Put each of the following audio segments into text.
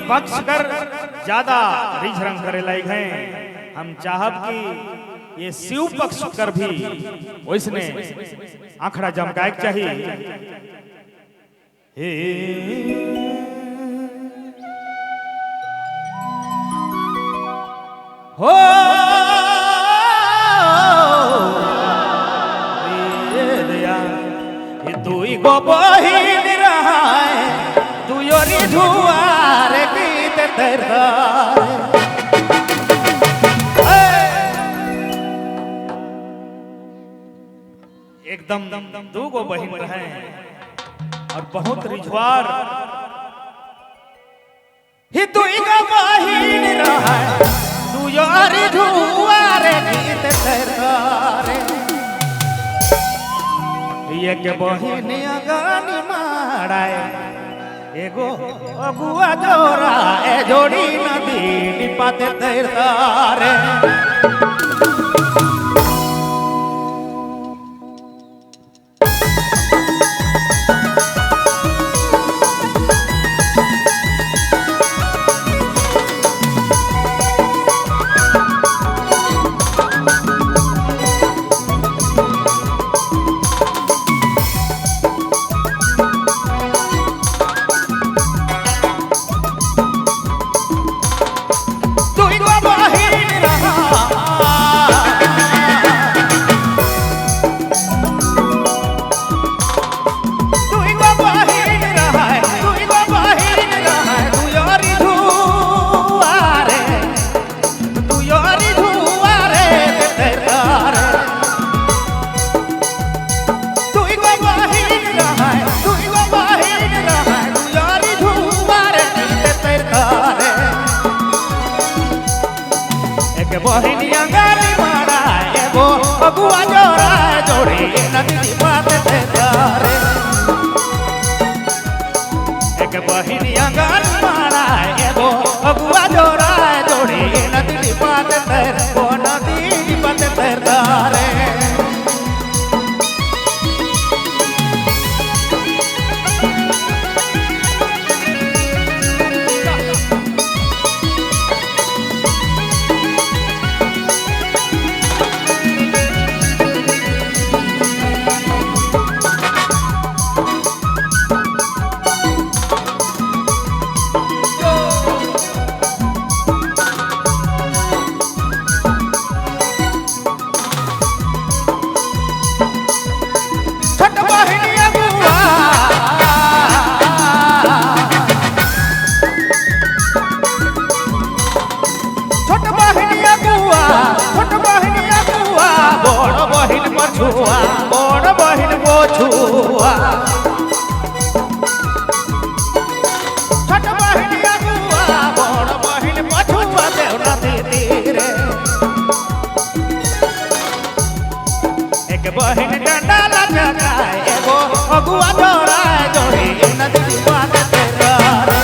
पक्ष कर ज्यादा रिझ रंग करे लायक हैं। हम चाहब कि ये शिव पक्ष कर भी वैसने आंखड़ा जमकाए चाहिए। हो दया ये तू ही गो बहिन रहाए तू योरी धुआर गीत तेरा एकदम दू गो बहिन रहे और बहुत रिझवार ही तू ही गो बहिन रहाए तू योरी धुआर गीत तेरा ये के बहिन अगानी माराए एगो अगुआ जोरा ए जोड़ी नदी निपाते तेरे बहिनिया गानी मारा एगो अगुआ जोरा जोड़ी नदी बात तेरे एक बहिनिया गानी मारा एगो अगुआ जोरा जोड़ी नदी बात तेरे वो नदी बात तेरे बड़ बहिन बोछुआ छोट बहिन अगुआ बड़ बहिन पछुआ देव नदी तीरे एक बहिन डंडा लचकाए एगो अगुआ जोड़ा जोड़ी नदी बात तेरे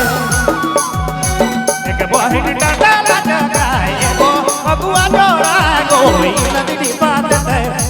एक बहिन डंडा लचकाए एगो अगुआ जोड़ा गोई नदी बात तेरे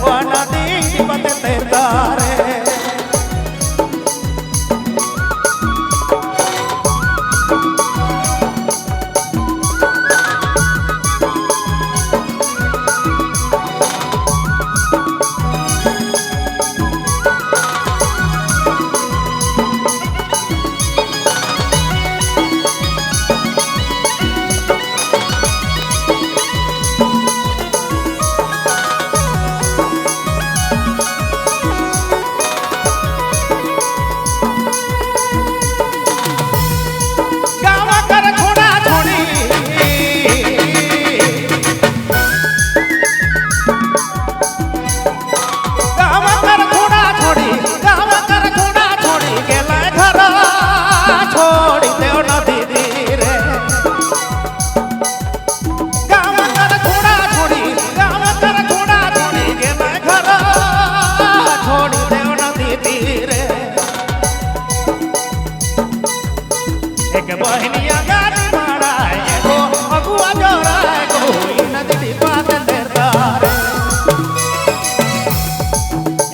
बहिनिया गानी मारा एगो अगुआ जोरा गोई नदी बात तेरे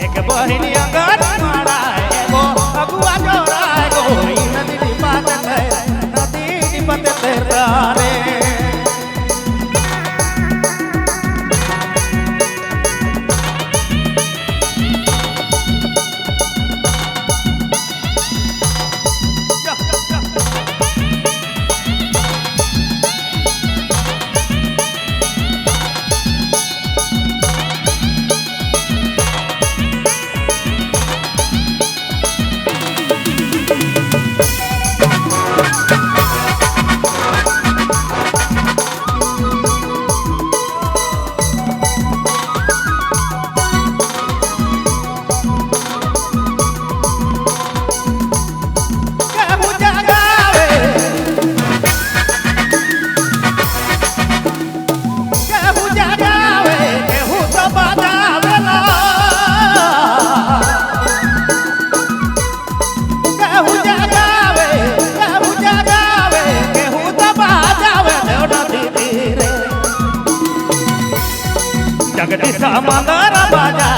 एक बहिनिया गानी मारा एगो अगुआ जोरा गोई नदी बात तेरे नदी बात समंदर बाजा